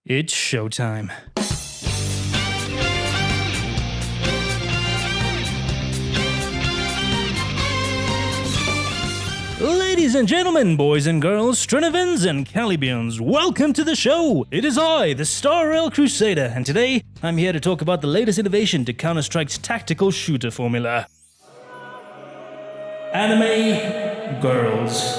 It's showtime. Ladies and gentlemen, boys and girls, Strinovans and Calibians, welcome to the show! It is I, the starward Crusader, and today I'm here to talk about the latest innovation to Counter-Strike's tactical shooter formula. Anime girls,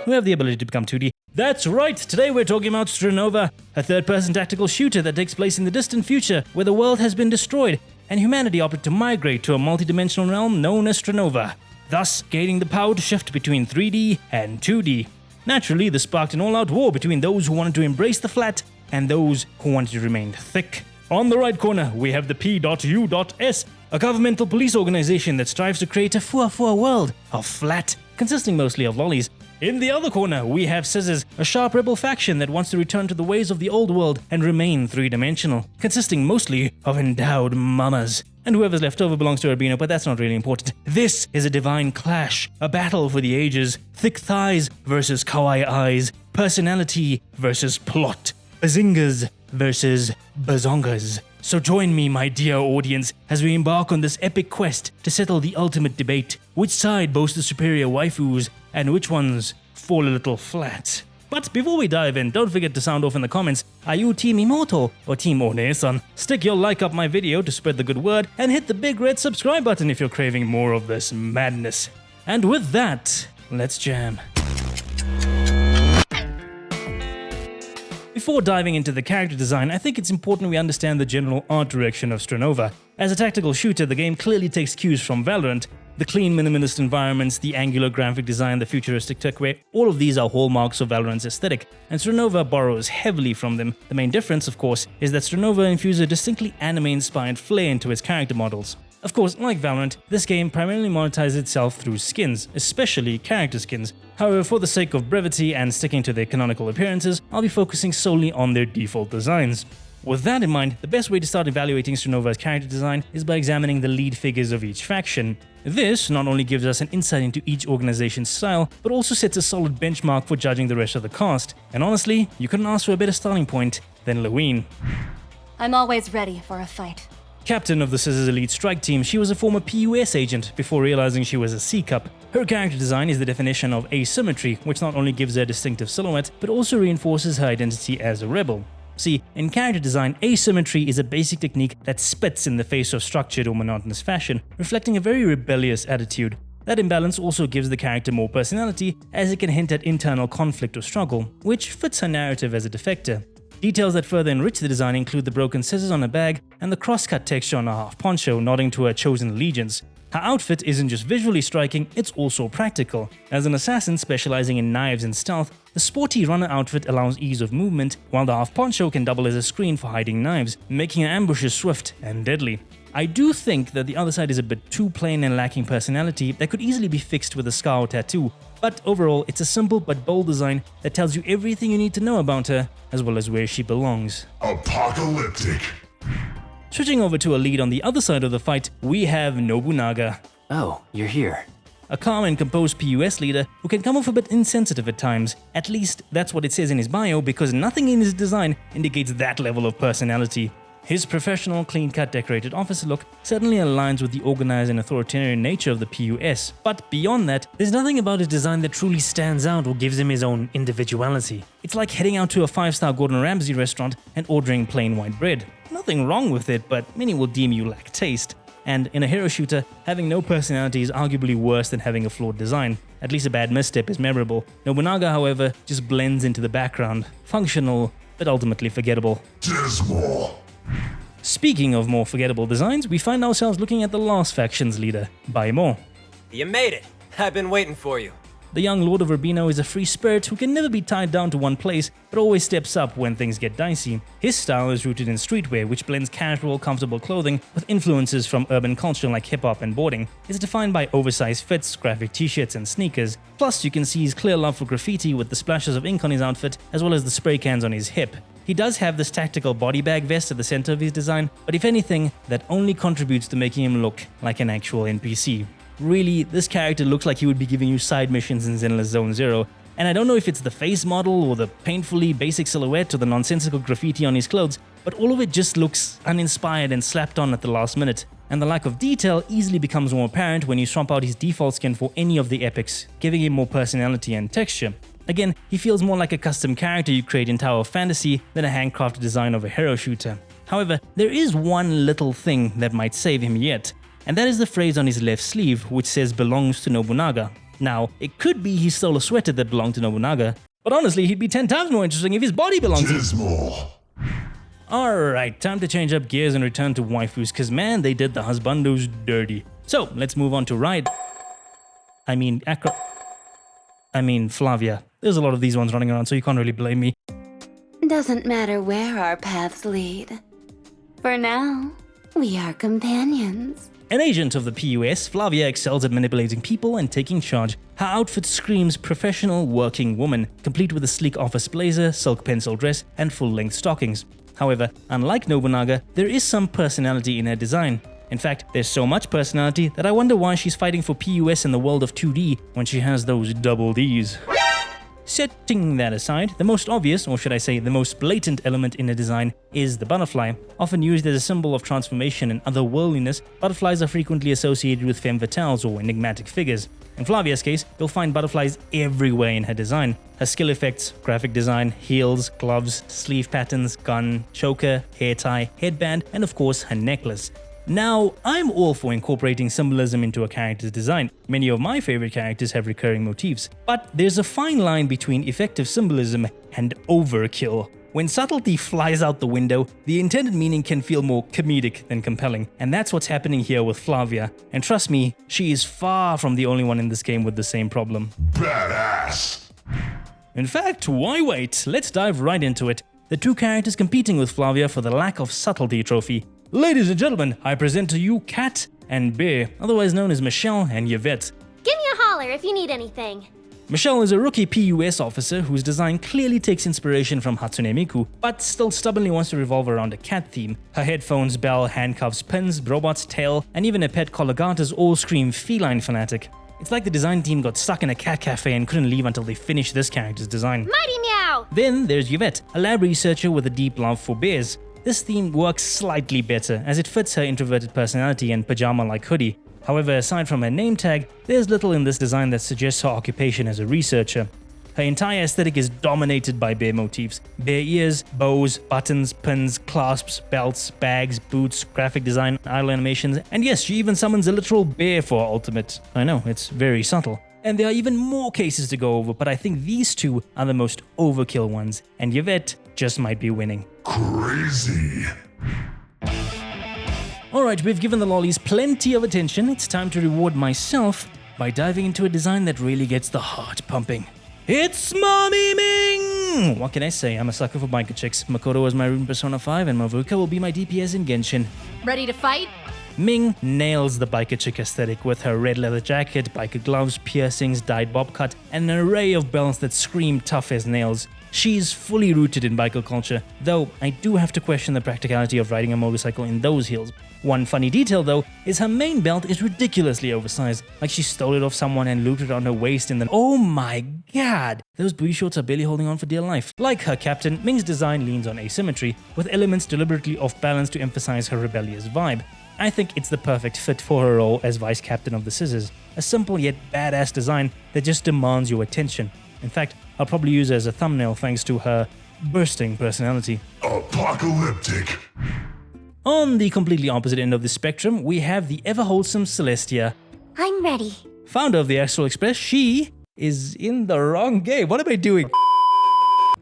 who have the ability to become 2D. That's right, today we're talking about Strinova, a third-person tactical shooter that takes place in the distant future where the world has been destroyed and humanity opted to migrate to a multi-dimensional realm known as Strinova, thus gaining the power to shift between 3D and 2D. Naturally, this sparked an all-out war between those who wanted to embrace the flat and those who wanted to remain thick. On the right corner, we have the P.U.S, a governmental police organization that strives to create a fua-fua world of flat, consisting mostly of lollies. In the other corner, we have Scissors, a sharp rebel faction that wants to return to the ways of the old world and remain three-dimensional, consisting mostly of endowed mamas. And whoever's left over belongs to Urbino, but that's not really important. This is a divine clash, a battle for the ages, thick thighs versus kawaii eyes, personality versus plot, bazingas versus bazongas. So join me, my dear audience, as we embark on this epic quest to settle the ultimate debate. Which side boasts the superior waifus, and which ones fall a little flat? But before we dive in, don't forget to sound off in the comments, are you Team Immortal or Team One-san? Stick your like up my video to spread the good word, and hit the big red subscribe button if you're craving more of this madness. And with that, let's jam. Before diving into the character design, I think it's important we understand the general art direction of Strinova. As a tactical shooter, the game clearly takes cues from Valorant. The clean minimalist environments, the angular graphic design, the futuristic techware, all of these are hallmarks of Valorant's aesthetic, and Strinova borrows heavily from them. The main difference, of course, is that Strinova infuses a distinctly anime-inspired flair into its character models. Of course, like Valorant, this game primarily monetizes itself through skins, especially character skins. However, for the sake of brevity and sticking to their canonical appearances, I'll be focusing solely on their default designs. With that in mind, the best way to start evaluating Strinova's character design is by examining the lead figures of each faction. This not only gives us an insight into each organization's style, but also sets a solid benchmark for judging the rest of the cast. And honestly, you couldn't ask for a better starting point than Lewin. I'm always ready for a fight. Captain of the Scissors Elite Strike Team, she was a former PUS agent before realizing she was a C-Cup. Her character design is the definition of asymmetry, which not only gives her a distinctive silhouette, but also reinforces her identity as a rebel. See, in character design, asymmetry is a basic technique that spits in the face of structured or monotonous fashion, reflecting a very rebellious attitude. That imbalance also gives the character more personality, as it can hint at internal conflict or struggle, which fits her narrative as a defector. Details that further enrich the design include the broken scissors on her bag and the cross-cut texture on her half poncho nodding to her chosen allegiance. Her outfit isn't just visually striking, it's also practical. As an assassin specializing in knives and stealth, the sporty runner outfit allows ease of movement, while the half poncho can double as a screen for hiding knives, making her ambushes swift and deadly. I do think that the other side is a bit too plain and lacking personality that could easily be fixed with a scar or tattoo, but overall it's a simple but bold design that tells you everything you need to know about her, as well as where she belongs. Apocalyptic. Switching over to a lead on the other side of the fight, we have Nobunaga. Oh, you're here. A calm and composed PUS leader who can come off a bit insensitive at times. At least that's what it says in his bio, because nothing in his design indicates that level of personality. His professional, clean-cut, decorated officer look certainly aligns with the organized and authoritarian nature of the PUS, but beyond that, there's nothing about his design that truly stands out or gives him his own individuality. It's like heading out to a 5-star Gordon Ramsay restaurant and ordering plain white bread. Nothing wrong with it, but many will deem you lack taste. And in a hero shooter, having no personality is arguably worse than having a flawed design. At least a bad misstep is memorable. Nobunaga, however, just blends into the background. Functional, but ultimately forgettable. Dismal. Speaking of more forgettable designs, we find ourselves looking at the last faction's leader, Baimo. You made it! I've been waiting for you. The young Lord of Urbino is a free spirit who can never be tied down to one place, but always steps up when things get dicey. His style is rooted in streetwear, which blends casual, comfortable clothing with influences from urban culture like hip-hop and boarding. It's defined by oversized fits, graphic t-shirts and sneakers. Plus, you can see his clear love for graffiti with the splashes of ink on his outfit, as well as the spray cans on his hip. He does have this tactical body bag vest at the center of his design, but if anything, that only contributes to making him look like an actual NPC. Really, this character looks like he would be giving you side missions in Zenless Zone Zero, And I don't know if it's the face model or the painfully basic silhouette or the nonsensical graffiti on his clothes, but all of it just looks uninspired and slapped on at the last minute. And the lack of detail easily becomes more apparent when you swap out his default skin for any of the epics, giving him more personality and texture. Again, he feels more like a custom character you create in Tower of Fantasy than a handcrafted design of a hero shooter. However, there is one little thing that might save him yet, and that is the phrase on his left sleeve which says belongs to Nobunaga. Now, it could be he stole a sweater that belonged to Nobunaga, but honestly he'd be 10 times more interesting if his body belonged to Dismal. Alright, time to change up gears and return to waifus, cause man, they did the husbandos dirty. So, let's move on to Flavia. There's a lot of these ones running around, so you can't really blame me. Doesn't matter where our paths lead. For now, we are companions. An agent of the PUS, Flavia excels at manipulating people and taking charge. Her outfit screams professional working woman, complete with a sleek office blazer, silk pencil dress, and full-length stockings. However, unlike Nobunaga, there is some personality in her design. In fact, there's so much personality that I wonder why she's fighting for PUS in the world of 2D when she has those double Ds. Setting that aside, the most obvious, or should I say the most blatant element in a design is the butterfly. Often used as a symbol of transformation and otherworldliness, butterflies are frequently associated with femme fatales or enigmatic figures. In Flavia's case, you'll find butterflies everywhere in her design. Her skill effects, graphic design, heels, gloves, sleeve patterns, gun, choker, hair tie, headband, and of course her necklace. Now, I'm all for incorporating symbolism into a character's design. Many of my favorite characters have recurring motifs. But there's a fine line between effective symbolism and overkill. When subtlety flies out the window, the intended meaning can feel more comedic than compelling. And that's what's happening here with Flavia. And trust me, she is far from the only one in this game with the same problem. Badass. In fact, why wait? Let's dive right into it. The two characters competing with Flavia for the lack of subtlety trophy. Ladies and gentlemen, I present to you Kat and Bear, otherwise known as Michelle and Yvette. Give me a holler if you need anything. Michelle is a rookie PUS officer whose design clearly takes inspiration from Hatsune Miku, but still stubbornly wants to revolve around a cat theme. Her headphones, bell, handcuffs, pins, robot's tail, and even a pet colligatas all scream feline fanatic. It's like the design team got stuck in a cat cafe and couldn't leave until they finished this character's design. Mighty meow! Then there's Yvette, a lab researcher with a deep love for bears. This theme works slightly better, as it fits her introverted personality and pajama-like hoodie. However, aside from her name tag, there's little in this design that suggests her occupation as a researcher. Her entire aesthetic is dominated by bear motifs. Bear ears, bows, buttons, pins, clasps, belts, bags, boots, graphic design, idle animations, and yes, she even summons a literal bear for her ultimate. I know, it's very subtle. And there are even more cases to go over, but I think these two are the most overkill ones, and Yvette just might be winning. Crazy. Alright, we've given the lollies plenty of attention. It's time to reward myself by diving into a design that really gets the heart pumping. It's Mommy Ming! What can I say? I'm a sucker for biker chicks. Makoto is my root in Persona 5 and Mavuka will be my DPS in Genshin. Ready to fight? Ming nails the biker chick aesthetic with her red leather jacket, biker gloves, piercings, dyed bob cut, and an array of belts that scream tough as nails. She's fully rooted in biker culture, though I do have to question the practicality of riding a motorcycle in those heels. One funny detail though is her main belt is ridiculously oversized, like she stole it off someone and looped it on her waist and then oh my god! Those booty shorts are barely holding on for dear life. Like her captain, Ming's design leans on asymmetry, with elements deliberately off balance to emphasize her rebellious vibe. I think it's the perfect fit for her role as vice captain of the Scissors, a simple yet badass design that just demands your attention. In fact, I'll probably use her as a thumbnail thanks to her bursting personality. Apocalyptic. On the completely opposite end of the spectrum, we have the ever-wholesome Celestia. I'm ready. Founder of the Astral Express, she is in the wrong game. What am I doing?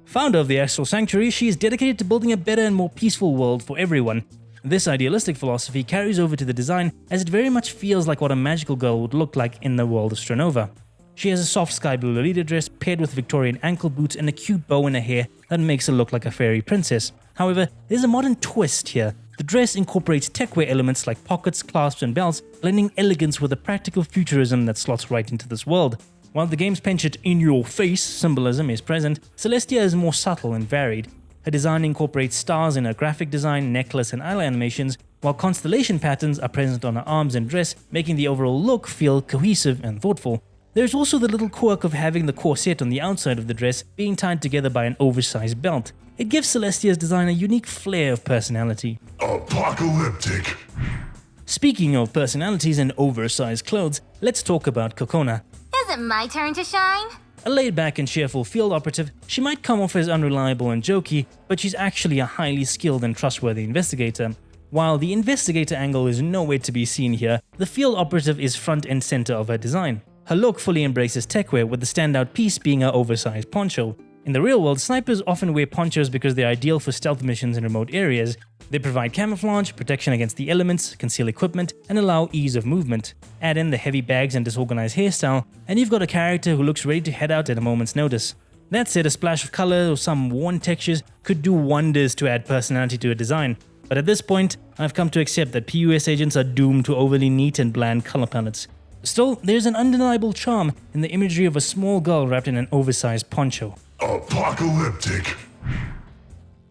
Founder of the Astral Sanctuary, she is dedicated to building a better and more peaceful world for everyone. This idealistic philosophy carries over to the design as it very much feels like what a magical girl would look like in the world of Strinova. She has a soft sky blue Lolita dress paired with Victorian ankle boots and a cute bow in her hair that makes her look like a fairy princess. However, there's a modern twist here. The dress incorporates techwear elements like pockets, clasps, and belts, blending elegance with a practical futurism that slots right into this world. While the game's penchant in-your-face symbolism is present, Celestia is more subtle and varied. Her design incorporates stars in her graphic design, necklace, and eyeliner animations, while constellation patterns are present on her arms and dress, making the overall look feel cohesive and thoughtful. There's also the little quirk of having the corset on the outside of the dress being tied together by an oversized belt. It gives Celestia's design a unique flair of personality. Apocalyptic. Speaking of personalities and oversized clothes, let's talk about Kokona. Is it my turn to shine? A laid-back and cheerful field operative, she might come off as unreliable and jokey, but she's actually a highly skilled and trustworthy investigator. While the investigator angle is nowhere to be seen here, the field operative is front and center of her design. Her look fully embraces techwear, with the standout piece being her oversized poncho. In the real world, snipers often wear ponchos because they're ideal for stealth missions in remote areas. They provide camouflage, protection against the elements, conceal equipment, and allow ease of movement. Add in the heavy bags and disorganized hairstyle, and you've got a character who looks ready to head out at a moment's notice. That said, a splash of color or some worn textures could do wonders to add personality to a design. But at this point, I've come to accept that PUS agents are doomed to overly neat and bland color palettes. Still, there's an undeniable charm in the imagery of a small girl wrapped in an oversized poncho. Apocalyptic.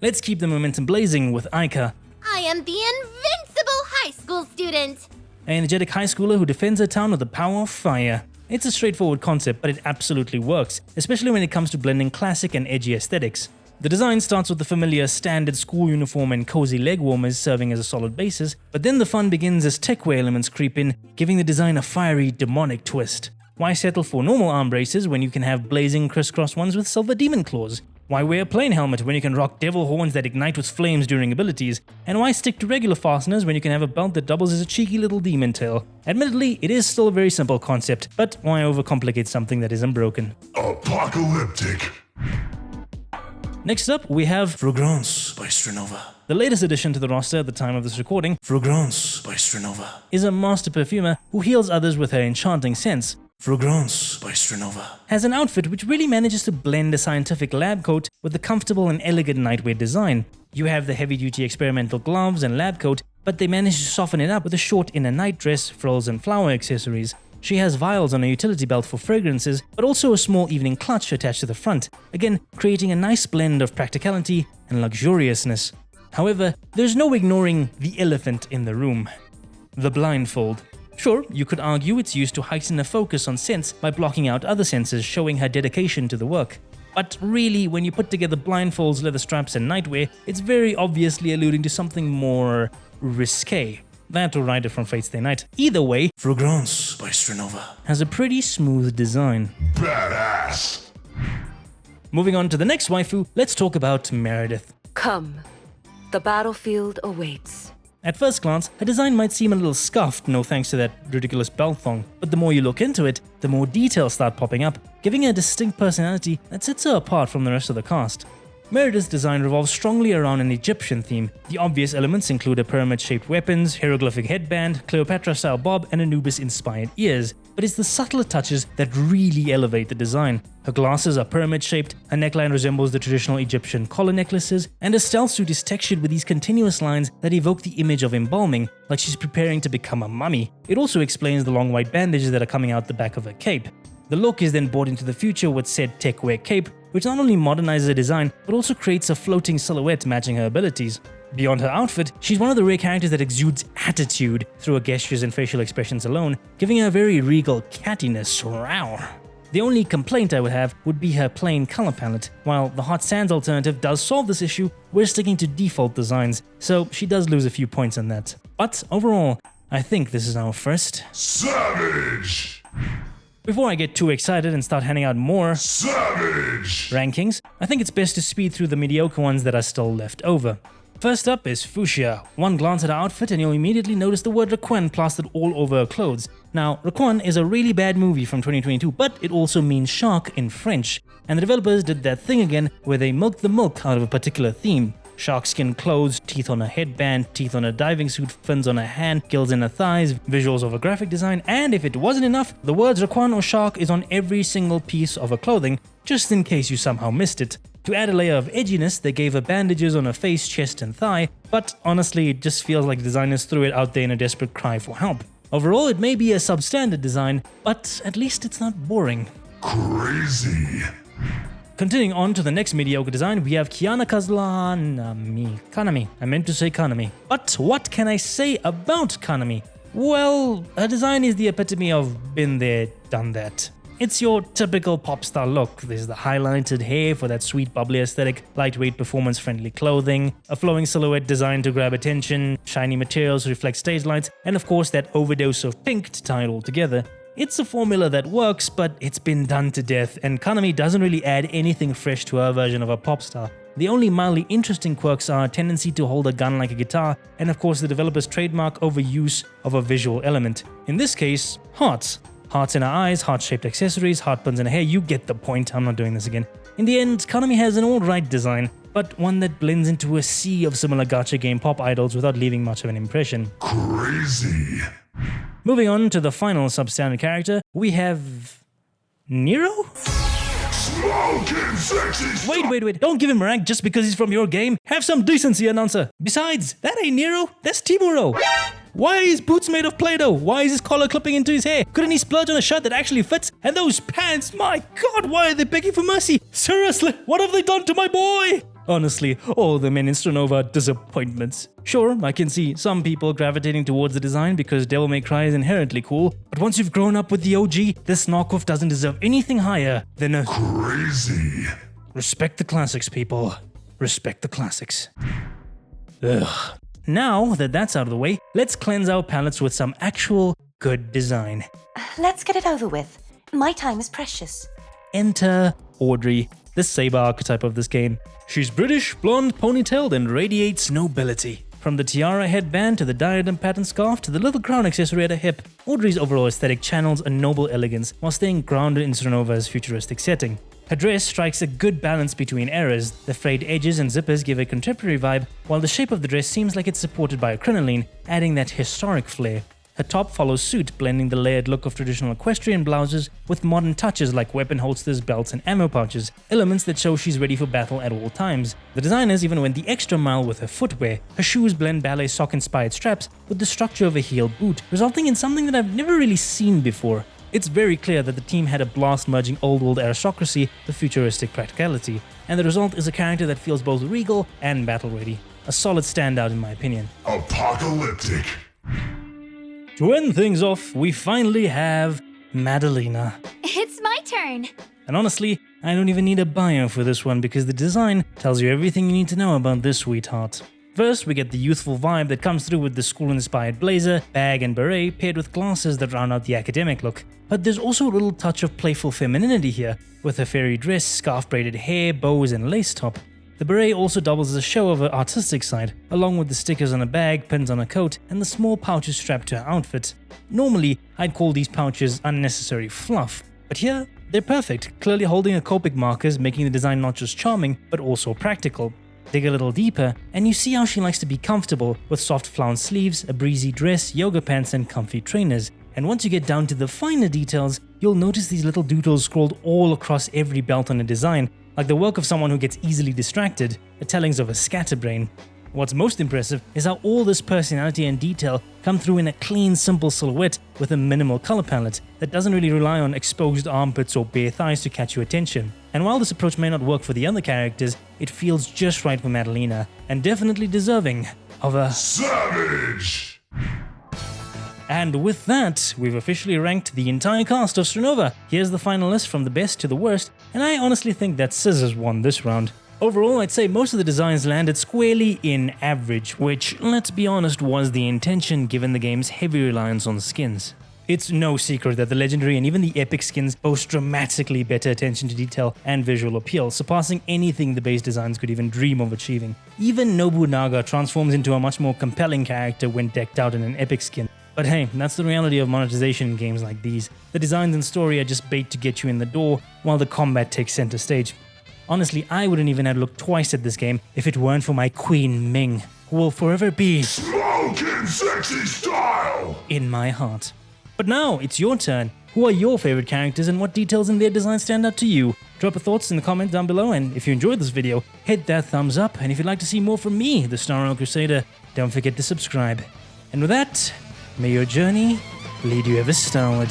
Let's keep the momentum blazing with Aika, I am the invincible high school student. an energetic high schooler who defends her town with the power of fire. It's a straightforward concept, but it absolutely works, especially when it comes to blending classic and edgy aesthetics. The design starts with the familiar standard school uniform and cozy leg warmers serving as a solid basis, but then the fun begins as techwear elements creep in, giving the design a fiery, demonic twist. Why settle for normal arm braces when you can have blazing crisscross ones with silver demon claws? Why wear a plain helmet when you can rock devil horns that ignite with flames during abilities? And why stick to regular fasteners when you can have a belt that doubles as a cheeky little demon tail? Admittedly, it is still a very simple concept, but why overcomplicate something that isn't broken? Apocalyptic. Next up, we have Fragrance by Strinova. the latest addition to the roster at the time of this recording. Fragrance by Strinova. Is a master perfumer who heals others with her enchanting scents. Fragrance by Strinova. Has an outfit which really manages to blend a scientific lab coat with the comfortable and elegant nightwear design. You have the heavy-duty experimental gloves and lab coat, but they manage to soften it up with a short inner nightdress, frills and flower accessories. She has vials on a utility belt for fragrances, but also a small evening clutch attached to the front, again creating a nice blend of practicality and luxuriousness. However, there's no ignoring the elephant in the room: the blindfold. Sure, you could argue it's used to heighten a focus on sense by blocking out other senses, showing her dedication to the work. But really, when you put together blindfolds, leather straps and nightwear, it's very obviously alluding to something more risque. That or Rider from Fate's Day Night. Either way, Fragrance by Strinova. has a pretty smooth design. Badass. Moving on to the next waifu, let's talk about Meredith. Come, the battlefield awaits. At first glance, her design might seem a little scuffed, no thanks to that ridiculous belt thong, but the more you look into it, the more details start popping up, giving her a distinct personality that sets her apart from the rest of the cast. Meredith's design revolves strongly around an Egyptian theme. The obvious elements include a pyramid-shaped weapons, hieroglyphic headband, Cleopatra-style bob, and Anubis-inspired ears. But it's the subtler touches that really elevate the design. Her glasses are pyramid-shaped, her neckline resembles the traditional Egyptian collar necklaces, and her stealth suit is textured with these continuous lines that evoke the image of embalming, like she's preparing to become a mummy. It also explains the long white bandages that are coming out the back of her cape. The look is then brought into the future with said techwear cape, which not only modernizes her design, but also creates a floating silhouette matching her abilities. Beyond her outfit, she's one of the rare characters that exudes attitude through her gestures and facial expressions alone, giving her a very regal cattiness. Rawr. The only complaint I would have would be her plain color palette. While the Hot Sands alternative does solve this issue, we're sticking to default designs, so she does lose a few points on that. But overall, I think this is our first Savage. Before I get too excited and start handing out more Savage. rankings, I think it's best to speed through the mediocre ones that are still left over. First up is Fuchsia. One glance at her outfit and you'll immediately notice the word Raquan plastered all over her clothes. Now, Raquan is a really bad movie from 2022, but it also means shark in French. And the developers did that thing again where they milked the milk out of a particular theme. Shark skin clothes, teeth on a headband, teeth on a diving suit, fins on a hand, gills in her thighs, visuals of a graphic design, and if it wasn't enough, the words Raquan or shark is on every single piece of her clothing, just in case you somehow missed it. To add a layer of edginess, they gave her bandages on her face, chest, and thigh, but honestly, it just feels like designers threw it out there in a desperate cry for help. Overall, it may be a substandard design, but at least it's not boring. Crazy. Continuing on to the next mediocre design, we have Kiana Kanami. I meant to say Kanami. But what can I say about Kanami? Well, her design is the epitome of been there, done that. It's your typical pop star look. There's the highlighted hair for that sweet bubbly aesthetic, lightweight performance-friendly clothing, a flowing silhouette designed to grab attention, shiny materials to reflect stage lights, and of course that overdose of pink to tie it all together. It's a formula that works, but it's been done to death, and Konami doesn't really add anything fresh to her version of a pop star. The only mildly interesting quirks are a tendency to hold a gun like a guitar, and of course the developer's trademark overuse of a visual element. In this case, hearts. Hearts in her eyes, heart-shaped accessories, heart buns in her hair, you get the point, I'm not doing this again. In the end, Konami has an alright design, but one that blends into a sea of similar gacha game pop idols without leaving much of an impression. Crazy. Moving on to the final substandard character, we have... Nero? Smoking sexy. Wait, don't give him rank just because he's from your game. Have some decency, announcer. Besides, that ain't Nero, that's Timuro. Why are his boots made of Play-Doh? Why is his collar clipping into his hair? Couldn't he splurge on a shirt that actually fits? And those pants, my god, why are they begging for mercy? Seriously, what have they done to my boy? Honestly, all the men in Strinova are disappointments. Sure, I can see some people gravitating towards the design because Devil May Cry is inherently cool, but once you've grown up with the OG, this knockoff doesn't deserve anything higher than a... Crazy. Respect the classics, people. Respect the classics. Ugh. Now that that's out of the way, let's cleanse our palettes with some actual good design. Let's get it over with. My time is precious. Enter Audrey, the saber archetype of this game. She's British, blonde, ponytailed, and radiates nobility. From the tiara headband to the diadem pattern scarf to the little crown accessory at her hip, Audrey's overall aesthetic channels a noble elegance while staying grounded in Strinova's futuristic setting. Her dress strikes a good balance between eras. The frayed edges and zippers give a contemporary vibe, while the shape of the dress seems like it's supported by a crinoline, adding that historic flair. Her top follows suit, blending the layered look of traditional equestrian blouses with modern touches like weapon holsters, belts, and ammo pouches, elements that show she's ready for battle at all times. The designers even went the extra mile with her footwear. Her shoes blend ballet sock-inspired straps with the structure of a heel boot, resulting in something that I've never really seen before. It's very clear that the team had a blast merging old-world aristocracy with futuristic practicality, and the result is a character that feels both regal and battle-ready. A solid standout in my opinion. Apocalyptic. To end things off, we finally have Madalena. It's my turn. And honestly, I don't even need a bio for this one because the design tells you everything you need to know about this sweetheart. First, we get the youthful vibe that comes through with the school-inspired blazer, bag, and beret paired with glasses that round out the academic look. But there's also a little touch of playful femininity here, with her fairy dress, scarf-braided hair, bows, and lace top. The beret also doubles as a show of her artistic side, along with the stickers on her bag, pins on her coat, and the small pouches strapped to her outfit. Normally, I'd call these pouches unnecessary fluff, but here, they're perfect, clearly holding her Copic markers, making the design not just charming, but also practical. Dig a little deeper, and you see how she likes to be comfortable with soft flounce sleeves, a breezy dress, yoga pants, and comfy trainers. And once you get down to the finer details, you'll notice these little doodles scrolled all across every belt on a design, like the work of someone who gets easily distracted, the tellings of a scatterbrain. What's most impressive is how all this personality and detail come through in a clean, simple silhouette with a minimal color palette that doesn't really rely on exposed armpits or bare thighs to catch your attention. And while this approach may not work for the other characters, it feels just right for Madalena, and definitely deserving of a Savage. And with that, we've officially ranked the entire cast of Strinova. Here's the final list from the best to the worst, and I honestly think that Scissors won this round. Overall, I'd say most of the designs landed squarely in average, which, let's be honest, was the intention given the game's heavy reliance on skins. It's no secret that the legendary and even the epic skins boast dramatically better attention to detail and visual appeal, surpassing anything the base designs could even dream of achieving. Even Nobunaga transforms into a much more compelling character when decked out in an epic skin. But hey, that's the reality of monetization in games like these. The designs and story are just bait to get you in the door, while the combat takes center stage. Honestly, I wouldn't even have looked twice at this game if it weren't for my Queen Ming, who will forever be Smoking sexy style. in my heart. But now, it's your turn. Who are your favorite characters and what details in their design stand out to you? Drop your thoughts in the comment down below, and if you enjoyed this video, hit that thumbs up, and if you'd like to see more from me, the starward Crusader, don't forget to subscribe. And with that, may your journey lead you ever starward.